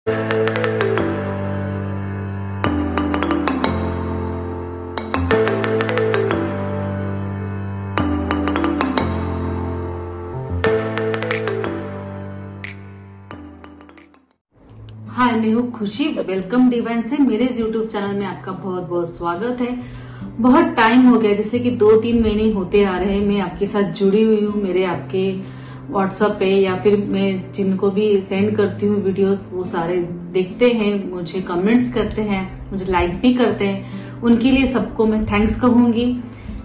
हाय, मैं हूँ खुशी। वेलकम डिवाइन से मेरे यूट्यूब चैनल में आपका बहुत बहुत स्वागत है। बहुत टाइम हो गया, जैसे कि 2-3 महीने होते आ रहे हैं मैं आपके साथ जुड़ी हुई हूँ। मेरे आपके व्हाट्सएप पे या फिर मैं जिनको भी सेंड करती हूँ वीडियोस, वो सारे देखते हैं, मुझे कमेंट्स करते हैं, मुझे लाइक भी करते हैं। उनके लिए सबको मैं थैंक्स कहूंगी।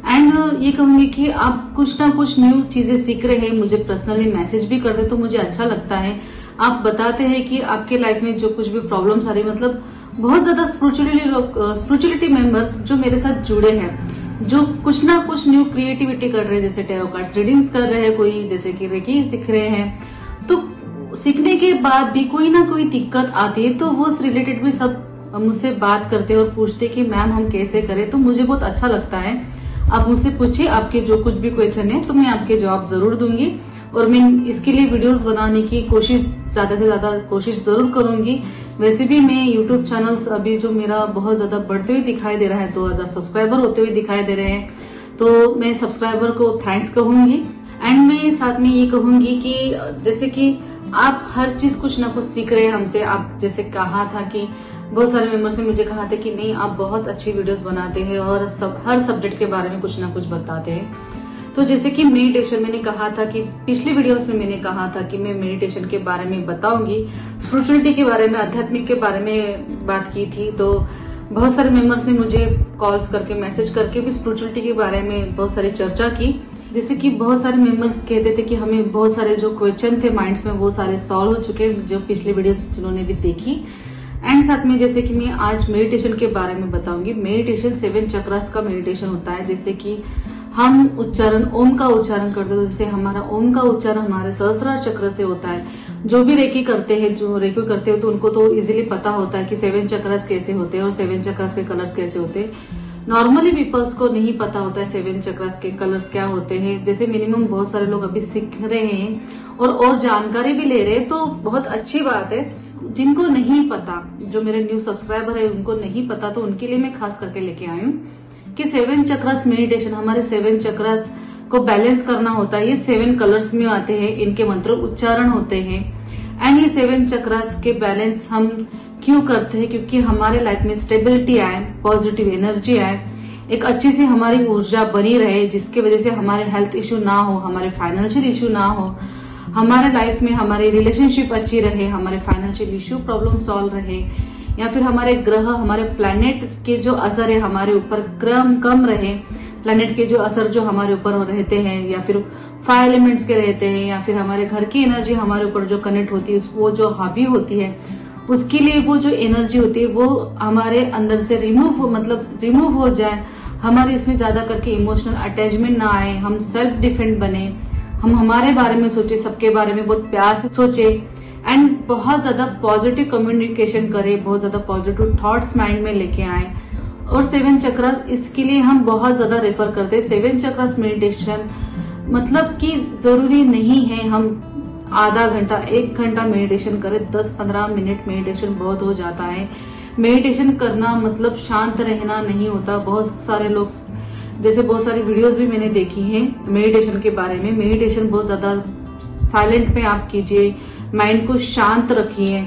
एंड ये कहूंगी कि आप कुछ ना कुछ न्यू चीजें सीख रहे हैं, मुझे पर्सनली मैसेज भी करते तो मुझे अच्छा लगता है। आप बताते हैं कि आपके लाइफ में जो कुछ भी प्रॉब्लम्स आ रही, मतलब बहुत ज्यादा स्पिरिचुअलिटी मेंबर्स जो मेरे साथ जुड़े हैं, जो कुछ ना कुछ न्यू क्रिएटिविटी कर रहे हैं, जैसे टैरो कार्ड्स रीडिंग्स कर रहे हैं, कोई जैसे कि रेकी सीख रहे हैं। तो सीखने के बाद भी कोई ना कोई दिक्कत आती है, तो वो उस रिलेटेड भी सब मुझसे बात करते हैं और पूछते कि मैम हम कैसे करें। तो मुझे बहुत अच्छा लगता है। आप मुझसे पूछिए, आपके जो कुछ भी क्वेश्चन है तो मैं आपके जवाब जरूर दूंगी। और मैं इसके लिए वीडियोस बनाने की कोशिश, ज्यादा से ज्यादा कोशिश जरूर करूंगी। वैसे भी मैं यूट्यूब चैनल्स अभी जो मेरा बहुत ज्यादा बढ़ते हुए दिखाई दे रहा है, 2000 सब्सक्राइबर होते हुए दिखाई दे रहे हैं, तो मैं सब्सक्राइबर को थैंक्स कहूंगी। एंड मैं साथ में ये कहूंगी कि जैसे कि आप हर चीज कुछ ना कुछ सीख रहे हैं हमसे। आप जैसे कहा था कि बहुत सारे मेंबर्स ने मुझे कहा था कि नहीं, आप बहुत अच्छी वीडियोस बनाते हैं और हर सब्जेक्ट के बारे में कुछ ना कुछ बताते हैं। तो जैसे कि मेडिटेशन, मैंने कहा था कि पिछली वीडियोस में मैंने कहा था कि मैं मेडिटेशन के बारे में बताऊंगी, स्पिरिचुअलिटी के बारे में, आध्यात्मिक के बारे में बात की थी। तो बहुत सारे मेंबर्स ने मुझे कॉल्स करके, मैसेज करके भी स्पिरिचुअलिटी के बारे में बहुत सारी चर्चा की। जैसे कि बहुत सारे मेंबर्स कहते थे कि हमें बहुत सारे जो क्वेश्चन थे माइंड्स में, वो सारे सॉल्व हो चुके, जो पिछली वीडियो जिन्होंने भी देखी। एंड साथ में जैसे कि मैं आज मेडिटेशन के बारे में बताऊंगी। मेडिटेशन 7 चक्रास का मेडिटेशन होता है। जैसे कि हम उच्चारण, ओम का उच्चारण करते हैं, जैसे हमारा ओम का उच्चारण हमारे सहस्त्रार चक्र से होता है। जो भी रेकी करते हैं, जो रेकी करते हैं, तो उनको तो इजीली पता होता है कि 7 चक्रास कैसे होते हैं और 7 चक्रास के कलर्स कैसे होते हैं। नॉर्मली पीपल्स को नहीं पता होता है 7 चक्रास के कलर्स क्या होते हैं। जैसे मिनिमम बहुत सारे लोग अभी सीख रहे हैं और जानकारी भी ले रहे हैं, तो बहुत अच्छी बात है। जिनको नहीं पता, जो मेरे न्यू सब्सक्राइबर है, उनको नहीं पता, तो उनके लिए मैं खास करके लेके आई हूँ कि 7 चक्रास मेडिटेशन, हमारे 7 चक्रास को बैलेंस करना होता है। ये 7 कलर्स में आते हैं, इनके मंत्र उच्चारण होते हैं। एंड ये 7 चक्रास के बैलेंस हम क्यों करते हैं? क्योंकि हमारे लाइफ में स्टेबिलिटी आए, पॉजिटिव एनर्जी आए, एक अच्छी सी हमारी ऊर्जा बनी रहे, जिसकी वजह से हमारे हेल्थ इश्यू ना हो, हमारे फाइनेंशियल इश्यू ना हो, हमारे लाइफ में हमारी रिलेशनशिप अच्छी रहे, हमारे फाइनेंशियल इश्यू प्रॉब्लम सॉल्व रहे, या फिर हमारे ग्रह, हमारे प्लैनेट के जो असर है हमारे ऊपर कम रहे, प्लैनेट के जो असर जो हमारे ऊपर रहते हैं, या फिर फायर एलिमेंट्स के रहते हैं, या फिर हमारे घर की एनर्जी हमारे ऊपर जो कनेक्ट होती है, वो जो हावी होती है, उसके लिए वो जो एनर्जी होती है वो हमारे अंदर से रिमूव हो जाए। हमारे इसमें ज्यादा करके इमोशनल अटैचमेंट ना आए, हम सेल्फ डिफेंड बने, हम हमारे बारे में सोचे, सबके बारे में बहुत प्यार से सोचे, एंड बहुत ज्यादा पॉजिटिव कम्युनिकेशन करे, बहुत ज्यादा पॉजिटिव थॉट्स माइंड में लेके आए। और 7 चक्रास, इसके लिए हम बहुत ज्यादा रेफर करते हैं 7 चक्रास मेडिटेशन। मतलब कि जरूरी नहीं है हम आधा घंटा, 1 घंटा मेडिटेशन करें, 10-15 मिनट मेडिटेशन बहुत हो जाता है। मेडिटेशन करना मतलब शांत रहना नहीं होता। बहुत सारे लोग, जैसे बहुत सारी वीडियोस भी मैंने देखी हैं मेडिटेशन के बारे में। मेडिटेशन बहुत ज्यादा साइलेंट में आप कीजिए, माइंड को शांत रखिए,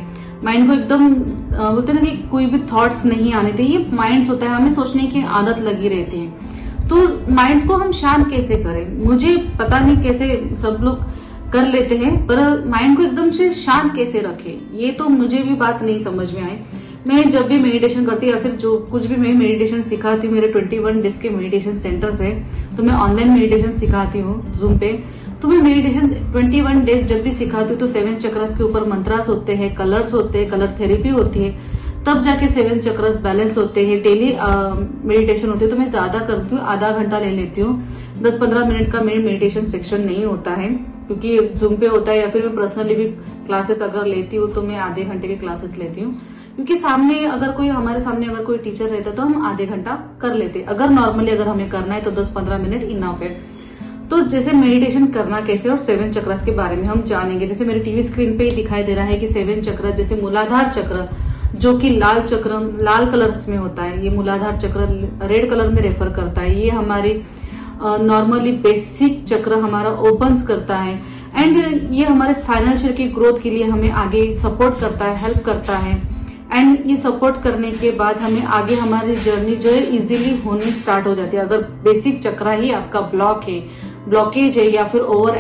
माइंड को एकदम बोलते हैं ना कि कोई भी थॉट्स नहीं आने थे। ये माइंड्स होता है, हमें सोचने की आदत लगी रहती है। तो माइंड्स को हम शांत कैसे करें? मुझे पता नहीं कैसे सब लोग कर लेते हैं, पर माइंड को एकदम से शांत कैसे रखें, ये तो मुझे भी बात नहीं समझ में आई। मैं जब भी मेडिटेशन करती हूँ या फिर जो कुछ भी मैं मेडिटेशन सिखाती हूँ, मेरे 21 डेज के मेडिटेशन सेंटर्स है, तो मैं ऑनलाइन मेडिटेशन सिखाती हूँ जूम पे। तो मैं मेडिटेशन 21 डेज जब भी सिखाती हूँ, तो 7 चक्रास के ऊपर मंत्रास होते हैं, कलर्स होते हैं, कलर थेरेपी होती है, तब जाके 7 चक्रास बैलेंस होते हैं। डेली मेडिटेशन होती है, तो मैं ज्यादा करती हूँ, आधा घंटा ले लेती हूँ। 10-15 मिनट का मेरे मेडिटेशन सेक्शन नहीं होता है, क्योंकि जूम पे होता है, या फिर मैं पर्सनली भी क्लासेस अगर लेती हूँ तो मैं आधे घंटे की क्लासेस लेती हूँ। क्योंकि सामने अगर कोई, हमारे सामने अगर कोई टीचर रहता तो हम आधे घंटा कर लेते। अगर नॉर्मली अगर हमें करना है तो 10-15 मिनट इनफ है। तो जैसे मेडिटेशन करना कैसे और 7 चक्रस के बारे में हम जानेंगे। जैसे मेरे टीवी स्क्रीन पे ही दिखाई दे रहा है कि 7 चक्र, जैसे मूलाधार चक्र जो कि लाल चक्र, लाल कलर्स में होता है, ये मूलाधार चक्र रेड कलर में रेफर करता है। ये हमारे नॉर्मली बेसिक चक्र हमारा ओपन्स करता है एंड ये हमारे फाइनेंशियल की ग्रोथ के लिए हमें आगे सपोर्ट करता है, हेल्प करता है। एंड ये सपोर्ट करने के बाद हमें आगे हमारी जर्नी जो है इजीली होनी स्टार्ट हो जाती है। अगर बेसिक चक्र ही आपका ब्लॉकेज है या फिर ओवर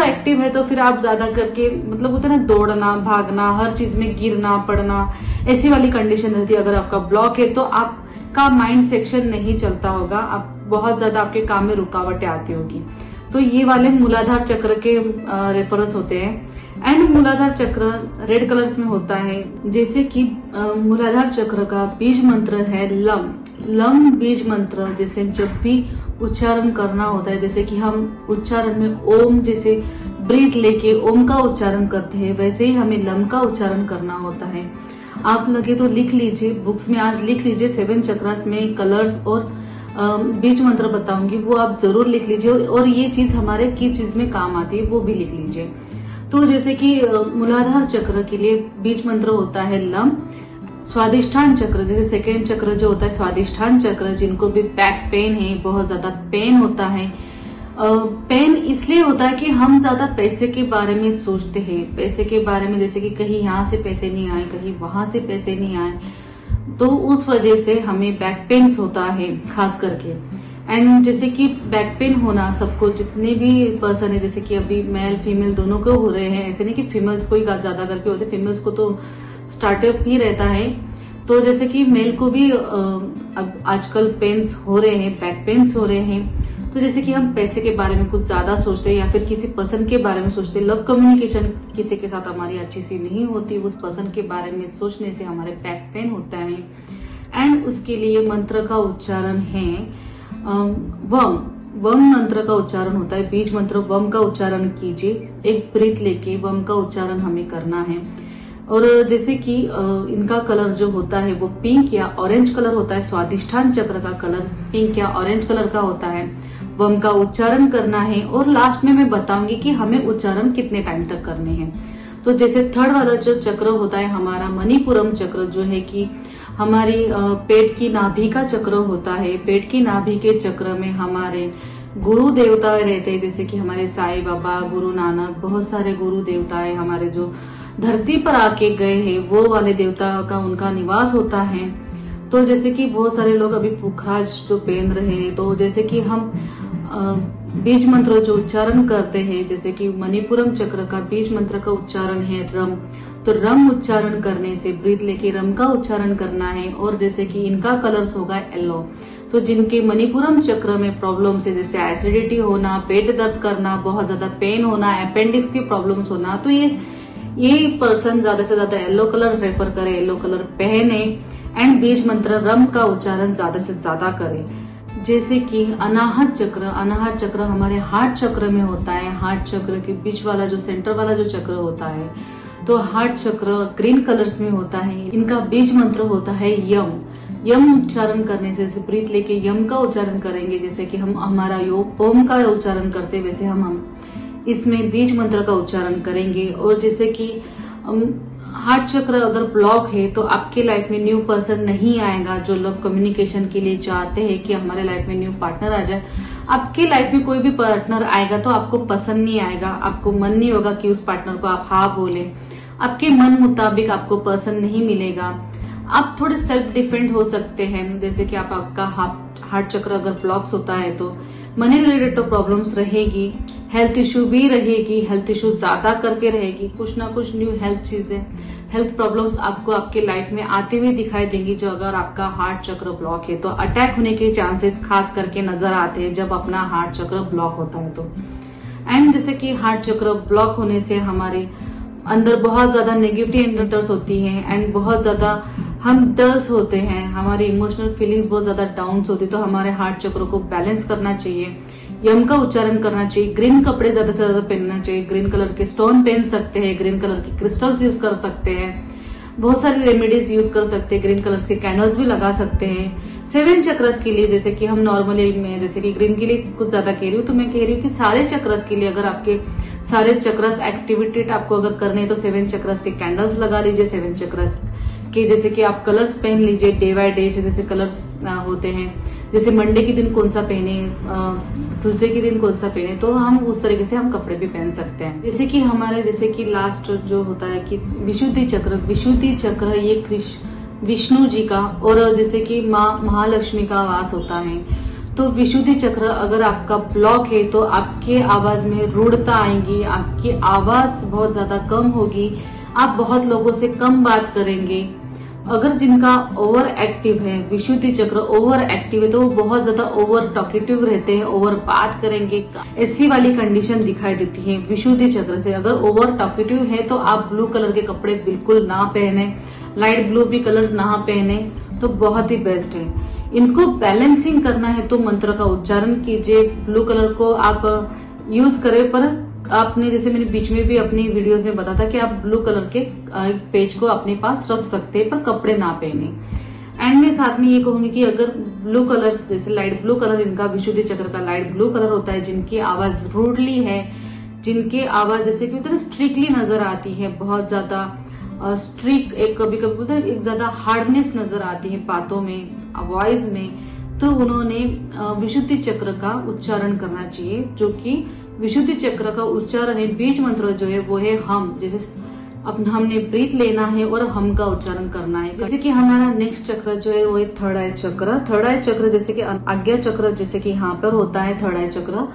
एक्टिव है तो फिर आप ज्यादा करके मतलब होता है ना, दौड़ना, भागना, हर चीज में गिरना पड़ना, ऐसी वाली कंडीशन रहती है। अगर आपका ब्लॉक है तो आपका माइंड सेक्शन नहीं चलता होगा, आप बहुत ज्यादा आपके काम में रुकावटें आती होगी। तो ये वाले मूलाधार चक्र के रेफरेंस होते हैं। एंड मूलाधार चक्र रेड कलर्स में होता है। जैसे कि मूलाधार चक्र का बीज मंत्र है लम बीज मंत्र। जैसे जब भी उच्चारण करना होता है, जैसे कि हम उच्चारण में ओम, जैसे ब्रीथ लेके ओम का उच्चारण करते हैं, वैसे ही हमें लम का उच्चारण करना होता है। आप लगे तो लिख लीजिए, बुक्स में आज लिख लीजिए 7 चक्रस में कलर्स और बीज मंत्र बताऊंगी, वो आप जरूर लिख लीजिए। और ये चीज हमारे किस चीज में काम आती है वो भी लिख लीजिए। तो जैसे कि मूलाधार चक्र के लिए बीज मंत्र होता है लम। स्वादिष्ठान चक्र, जैसे सेकेंड चक्र जो होता है स्वादिष्ठान चक्र, जिनको भी बैक पेन है, बहुत ज्यादा पेन होता है। पेन इसलिए होता है कि हम ज्यादा पैसे के बारे में सोचते हैं, पैसे के बारे में, जैसे कि कहीं यहाँ से पैसे नहीं आए, कहीं वहां से पैसे नहीं आए, तो उस वजह से हमें बैक पेन्स होता है खास करके। एंड जैसे कि बैक पेन होना सबको, जितने भी पर्सन है, जैसे कि अभी मेल फीमेल दोनों को हो रहे हैं, ऐसे नहीं कि फीमेल्स को ही ज्यादा करके होते, फीमेल्स को तो स्टार्टअप ही रहता है। तो जैसे कि मेल को भी अब आजकल पेन्स हो रहे हैं, बैक पेन्स हो रहे हैं। तो जैसे कि हम पैसे के बारे में कुछ ज्यादा सोचते हैं या फिर किसी पर्सन के बारे में सोचते हैं, लव कम्युनिकेशन किसी के साथ हमारी अच्छी सी नहीं होती, उस पर्सन के बारे में सोचने से हमारे बैक पेन होता है। एंड उसके लिए मंत्र का उच्चारण है वम मंत्र का उच्चारण होता है। बीज मंत्र वम का उच्चारण कीजिए, एक ब्रीथ लेके वम का उच्चारण हमें करना है। और जैसे कि इनका कलर जो होता है वो पिंक या ऑरेंज कलर होता है। स्वादिष्ठान चक्र का कलर पिंक या ऑरेंज कलर का होता है। वम का उच्चारण करना है और लास्ट में मैं बताऊंगी कि हमें उच्चारण कितने टाइम तक करने हैं। तो जैसे थर्ड वाला जो चक्र होता है हमारा मणिपुरम चक्र, जो है कि हमारी पेट की नाभि का चक्र होता है। पेट की नाभि के चक्र में हमारे गुरु देवता रहते हैं, जैसे कि हमारे साईं बाबा, गुरु नानक, बहुत सारे गुरु देवताएं हमारे जो धरती पर आके गए हैं, वो वाले देवता का उनका निवास होता है। तो जैसे कि बहुत सारे लोग अभी पुखाज जो पहन रहे हैं, तो जैसे कि हम बीज मंत्र जो उच्चारण करते हैं, जैसे कि मणिपुरम चक्र का बीज मंत्र का उच्चारण है रम। तो रम उच्चारण करने से ब्रीथ लेके रम का उच्चारण करना है। और जैसे कि इनका कलर्स होगा येलो। तो जिनके मणिपुरम चक्र में प्रॉब्लम है, जैसे एसिडिटी होना, पेट दर्द करना, बहुत ज्यादा पेन होना, अपेंडिक्स की प्रॉब्लम्स होना, तो ये पर्सन ज्यादा से ज्यादा येलो कलर रेफर करे, येलो कलर पहने एंड बीज मंत्र रम का उच्चारण ज्यादा से ज्यादा करे। जैसे कि अनाहत चक्र हमारे हार्ट चक्र में होता है। हार्ट चक्र के बीच वाला जो सेंटर वाला जो चक्र होता है, तो हार्ट चक्र ग्रीन कलर्स में होता है। इनका बीज मंत्र होता है यम उच्चारण करने से, जैसे ब्रीथ लेके यम का उच्चारण करेंगे, जैसे कि हम हमारा ओम का उच्चारण करते हैं, वैसे हम इसमें बीज मंत्र का उच्चारण करेंगे। और जैसे कि हार्ट चक्र अगर ब्लॉक है तो आपके लाइफ में न्यू पर्सन नहीं आएगा। जो लव कम्युनिकेशन के लिए चाहते हैं कि हमारे लाइफ में न्यू पार्टनर आ जाए, आपके लाइफ में कोई भी पार्टनर आएगा तो आपको पसंद नहीं आएगा, आपको मन नहीं होगा कि उस पार्टनर को आप हाँ बोले, आपके मन मुताबिक आपको पर्सन नहीं मिलेगा। आप थोड़े सेल्फ डिफेंड हो सकते हैं, जैसे कि आपका हार्ट चक्र अगर ब्लॉक्स होता है तो मनी रिलेटेड तो प्रॉब्लम्स रहेगी, हेल्थ इश्यू भी रहेगी, हेल्थ इश्यू ज्यादा करके रहेगी, कुछ ना कुछ न्यू हेल्थ प्रॉब्लम्स आपको आपके लाइफ में आती हुई दिखाई देंगी। जो अगर आपका हार्ट चक्र ब्लॉक है तो अटैक होने के चांसेस खास करके नजर आते हैं जब अपना हार्ट चक्र ब्लॉक होता है तो। एंड जैसे कि हार्ट चक्र ब्लॉक होने से हमारे अंदर बहुत ज्यादा नेगेटिव एनर्जीज होती हैं एंड बहुत ज्यादा हम डल्स होते हैं, हमारी इमोशनल फीलिंग्स बहुत ज्यादा डाउन होती है। तो हमारे हार्ट चक्र को बैलेंस करना चाहिए, यम का उच्चारण करना चाहिए, ग्रीन कपड़े ज्यादा से ज्यादा पहनना चाहिए, ग्रीन कलर के स्टोन पहन सकते हैं, ग्रीन कलर के क्रिस्टल्स यूज कर सकते हैं। बहुत सारी रेमेडीज यूज कर सकते हैं, ग्रीन कलर्स के कैंडल्स भी लगा सकते हैं। 7 चक्रस के लिए जैसे कि हम नॉर्मली, मैं जैसे कि ग्रीन के लिए कुछ ज्यादा कह रही हूँ, तो मैं कह रही हूँ कि सारे चक्रस के लिए अगर आपके सारे चक्रस एक्टिवेटेड आपको अगर करने हैं तो 7 चक्रस के कैंडल्स लगा लीजिए। 7 चक्रस के जैसे कि आप कलर्स पहन लीजिए डे बाय डे, जैसे कलर्स होते हैं, जैसे मंडे के दिन कौन सा पहने, ट्यूसडे के दिन कौन सा पहने, तो हम उस तरीके से हम कपड़े भी पहन सकते हैं। जैसे कि हमारे जैसे कि लास्ट जो होता है कि विशुद्धि चक्र ये विष्णु जी का और जैसे कि माँ महालक्ष्मी का वास होता है। तो विशुद्धि चक्र अगर आपका ब्लॉक है तो आपके आवाज में रूढ़ता आएंगी, आपकी आवाज बहुत ज्यादा कम होगी, आप बहुत लोगों से कम बात करेंगे। अगर जिनका ओवर एक्टिव है, विशुद्धि चक्र ओवर एक्टिव है, तो वो बहुत ज्यादा ओवर टॉकेटिव रहते हैं, ओवर बात करेंगे, ऐसी वाली कंडीशन दिखाई देती है विशुद्धि चक्र से। अगर ओवर टॉकेटिव है तो आप ब्लू कलर के कपड़े बिल्कुल ना पहने, लाइट ब्लू भी कलर ना पहने तो बहुत ही बेस्ट है। इनको बैलेंसिंग करना है तो मंत्र का उच्चारण कीजिए, ब्लू कलर को आप यूज करें, पर आपने जैसे मैंने बीच में भी अपनी वीडियोस में बताया था कि आप ब्लू कलर के पेज को अपने पास रख सकते हैं पर कपड़े ना पहने। एंड में साथ में ये कहूंगी कि अगर ब्लू कलर्स जैसे लाइट ब्लू कलर, इनका विशुद्धि चक्र का लाइट ब्लू कलर होता है, जिनकी आवाज रूडली है, जिनके आवाज जैसे कि उधर स्ट्रिक्टली नजर आती है, बहुत ज्यादा स्ट्रिक, एक कभी कभी बोलते हैं एक ज्यादा हार्डनेस नजर आती है बातों में, वॉइस में, तो उन्होंने विशुद्धि चक्र का उच्चारण करना चाहिए। जो कि विशुद्धि चक्र का उच्चारण है, बीज मंत्र जो है वो है हम, जैसे अब हमने ब्रीथ लेना है और हम का उच्चारण करना है। जैसे कि हमारा नेक्स्ट चक्र जो है वो है थर्ड आई चक्र। थर्ड आई चक्र जैसे कि आज्ञा चक्र जैसे कि यहाँ पर होता है थर्ड आई चक्र।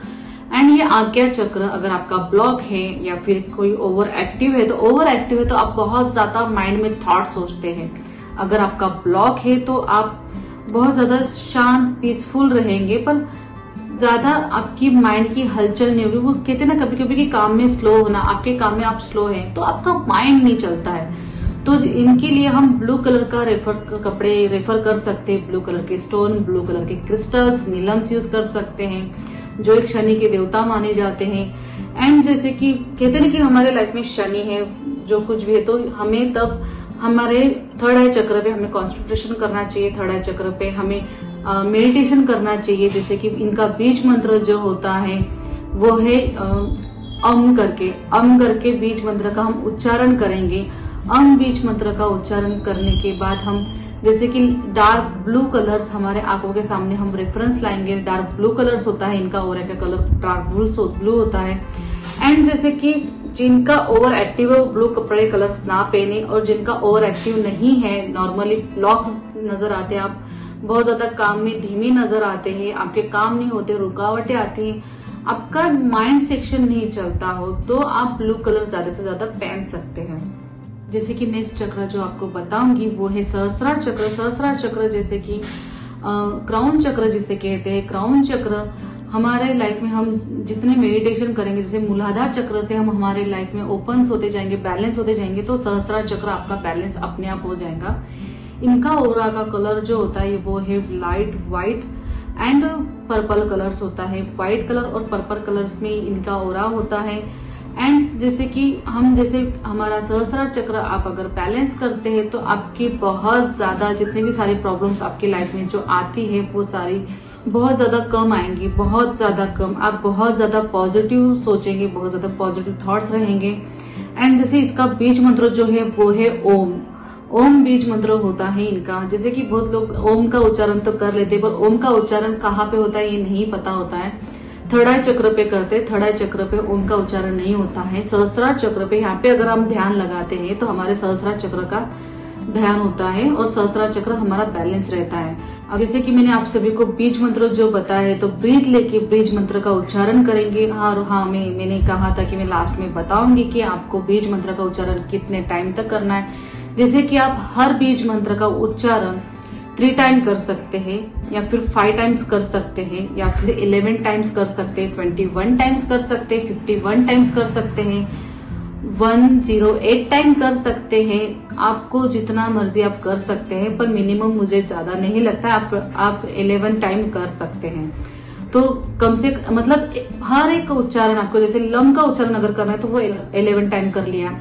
एंड ये आज्ञा चक्र अगर आपका ब्लॉक है या फिर कोई ओवर एक्टिव है, तो आप बहुत ज्यादा माइंड में थॉट सोचते हैं। अगर आपका ब्लॉक है तो आप बहुत ज्यादा शांत पीसफुल रहेंगे, पर ज्यादा आपकी माइंड की हलचल नहीं होगी। वो कहते हैं ना कभी कभी कि काम में स्लो होना, आपके काम में आप स्लो हैं तो आपका माइंड नहीं चलता है। तो इनके लिए हम ब्लू कलर का कपड़े रेफर कर सकते हैं, ब्लू कलर के स्टोन, ब्लू कलर के क्रिस्टल्स, नीलम्स यूज कर सकते हैं, जो एक शनि के देवता माने जाते हैं। एंड जैसे कि कहते हैं ना कि हमारे लाइफ में शनि है, जो कुछ भी है, तो हमें तब हमारे थर्ड आई चक्र पे हमें कॉन्सेंट्रेशन करना चाहिए, थर्ड आई चक्र पे हमें मेडिटेशन करना चाहिए। जैसे कि इनका बीज मंत्र जो होता है वो है अम करके बीज मंत्र का हम उच्चारण करेंगे। बीज मंत्र का उच्चारण करने के बाद हम जैसे कि डार्क ब्लू कलर्स हमारे आंखों के सामने हम रेफरेंस लाएंगे। डार्क ब्लू कलर्स होता है इनका, और का कलर डार्क ब्लू होता है। एंड जैसे कि जिनका ओवर एक्टिव है वो ब्लू कपड़े कलर्स ना पहने, और जिनका ओवर एक्टिव नहीं है, नॉर्मली ब्लॉक्स नजर आते हैं, आप बहुत ज्यादा काम में धीमे नजर आते हैं, आपके काम नहीं होते, रुकावटें आती हैं, आपका माइंड सेक्शन नहीं चलता हो, तो आप ब्लू कलर ज्यादा से ज्यादा पहन सकते हैं। जैसे कि नेक्स्ट चक्र जो आपको बताऊंगी वो है सहस्त्रार चक्र। सहस्त्रार चक्र जैसे कि क्राउन चक्र जिसे कहते हैं। क्राउन चक्र हमारे लाइफ में हम जितने मेडिटेशन करेंगे, जैसे मूलाधार चक्र से हम हमारे लाइफ में ओपन होते जाएंगे, बैलेंस होते जाएंगे, तो सहस्त्रार चक्र आपका बैलेंस अपने आप हो जाएगा। इनका ओरा का कलर जो होता है वो है light white and purple colours होता है। व्हाइट कलर और पर्पल कलर्स में इनका ओरा होता है। एंड जैसे कि जैसे हमारा सहस्त्रार चक्र आप अगर बैलेंस करते हैं तो आपकी बहुत ज्यादा जितनी भी सारी प्रॉब्लम्स आपकी लाइफ में जो आती है वो सारी बहुत ज्यादा कम आएंगी, बहुत ज्यादा कम। आप बहुत ज्यादा पॉजिटिव सोचेंगे, बहुत ज्यादा पॉजिटिव थॉट्स रहेंगे। एंड जैसे इसका बीज मंत्र जो है वो है ओम बीज मंत्र होता है इनका। जैसे कि बहुत लोग ओम का उच्चारण तो कर लेते हैं, पर ओम का उच्चारण कहाँ पे होता है ये नहीं पता होता है। थर्ड आई चक्र पे करते, थर्ड आई चक्र पे ओम का उच्चारण नहीं होता है। सहस्त्रार चक्र पे यहाँ पे अगर हम ध्यान लगाते हैं तो हमारे सहस्त्रार चक्र का ध्यान होता है और सहस्त्रार चक्र हमारा बैलेंस रहता है। अब जैसे कि मैंने आप सभी को बीज मंत्र जो बताया है, तो ब्रीथ लेके बीज मंत्र का उच्चारण करेंगे। हाँ मैंने कहा था कि मैं लास्ट में बताऊंगी कि आपको बीज मंत्र का उच्चारण कितने टाइम तक करना है। जैसे कि आप हर बीज मंत्र का उच्चारण 3 टाइम कर सकते हैं, या फिर 5 टाइम्स कर सकते हैं, या फिर 11 टाइम्स कर सकते हैं, 21 टाइम्स कर सकते हैं, 51 टाइम्स कर सकते हैं, 108 टाइम कर सकते हैं। आपको जितना मर्जी आप कर सकते हैं, पर मिनिमम मुझे ज्यादा नहीं लगता, आप 11 टाइम कर सकते हैं। तो कम से मतलब हर एक उच्चारण आपको, जैसे लम का उच्चारण अगर करना है तो वो 11 टाइम कर लिया,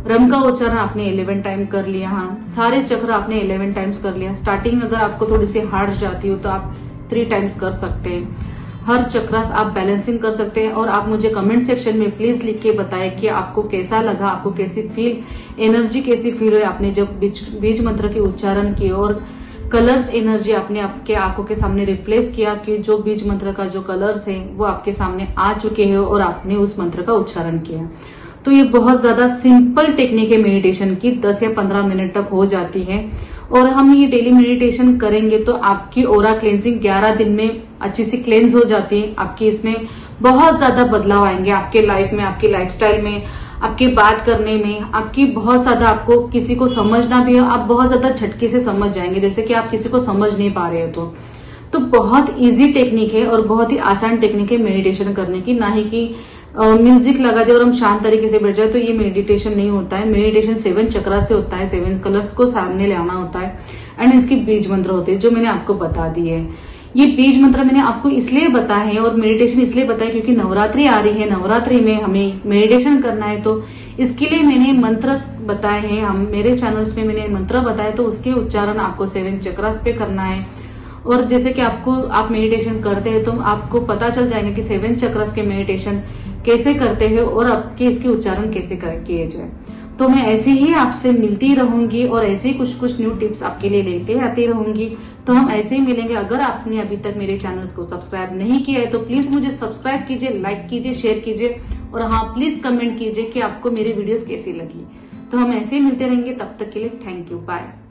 रम का उच्चारण आपने 11 टाइम कर लिया। हाँ, सारे चक्र आपने 11 टाइम्स कर लिया। स्टार्टिंग अगर आपको थोड़ी सी हार्ड जाती हो तो आप 3 टाइम्स कर सकते हैं। हर चक्रास आप बैलेंसिंग कर सकते हैं। और आप मुझे कमेंट सेक्शन में प्लीज लिख के बताएं कि आपको कैसा लगा, आपको कैसी एनर्जी कैसी फील हुई आपने जब बीज मंत्र के उच्चारण किए, और कलर्स एनर्जी आपने आपके आंखों के सामने रिप्लेस किया कि जो बीज मंत्र का जो कलर्स है वो आपके सामने आ चुके हैं और आपने उस मंत्र का उच्चारण किया। तो ये बहुत ज्यादा सिंपल टेक्निक है मेडिटेशन की, 10 या 15 मिनट तक हो जाती है। और हम ये डेली मेडिटेशन करेंगे तो आपकी ओरा क्लेंजिंग 11 दिन में अच्छी सी क्लेंज हो जाती है। आपकी इसमें बहुत ज्यादा बदलाव आएंगे आपके लाइफ में, आपके लाइफस्टाइल में, आपके बात करने में, आपकी बहुत ज्यादा, आपको किसी को समझना भी हो, आप बहुत ज्यादा झटके से समझ जाएंगे, जैसे कि आप किसी को समझ नहीं पा रहे हो। तो बहुत इजी टेक्निक है और बहुत ही आसान टेक्निक है मेडिटेशन करने की। ना ही कि म्यूजिक लगा दे और हम शांत तरीके से बैठ जाए तो ये मेडिटेशन नहीं होता है। मेडिटेशन 7 चक्रा से होता है, 7 कलर्स को सामने ले आना होता है। एंड इसकी बीज मंत्र होते हैं जो मैंने आपको बता दी है। ये बीज मंत्र मैंने आपको इसलिए बताया है और मेडिटेशन इसलिए बताया क्योंकि नवरात्रि आ रही है, नवरात्रि में हमें मेडिटेशन करना है, तो इसके लिए मैंने मंत्र बताए हैं। हम मेरे चैनल्स में मैंने मंत्र बताए, तो उसके उच्चारण आपको 7 चक्रास पे करना है। और जैसे कि आप मेडिटेशन करते हैं तो आपको पता चल जाएगा कि 7 चक्रास के मेडिटेशन कैसे करते हैं और आपके इसके उच्चारण कैसे किए जाए। तो मैं ऐसे ही आपसे मिलती रहूंगी और ऐसे ही कुछ कुछ न्यू टिप्स आपके लिए लेते आती रहूंगी। तो हम ऐसे ही मिलेंगे। अगर आपने अभी तक मेरे चैनल्स को सब्सक्राइब नहीं किया है तो प्लीज मुझे सब्सक्राइब कीजिए, लाइक कीजिए, शेयर कीजिए, और हाँ, प्लीज कमेंट कीजिए कि आपको मेरी वीडियोस कैसी लगी। तो हम ऐसे ही मिलते रहेंगे। तब तक के लिए थैंक यू, बाय।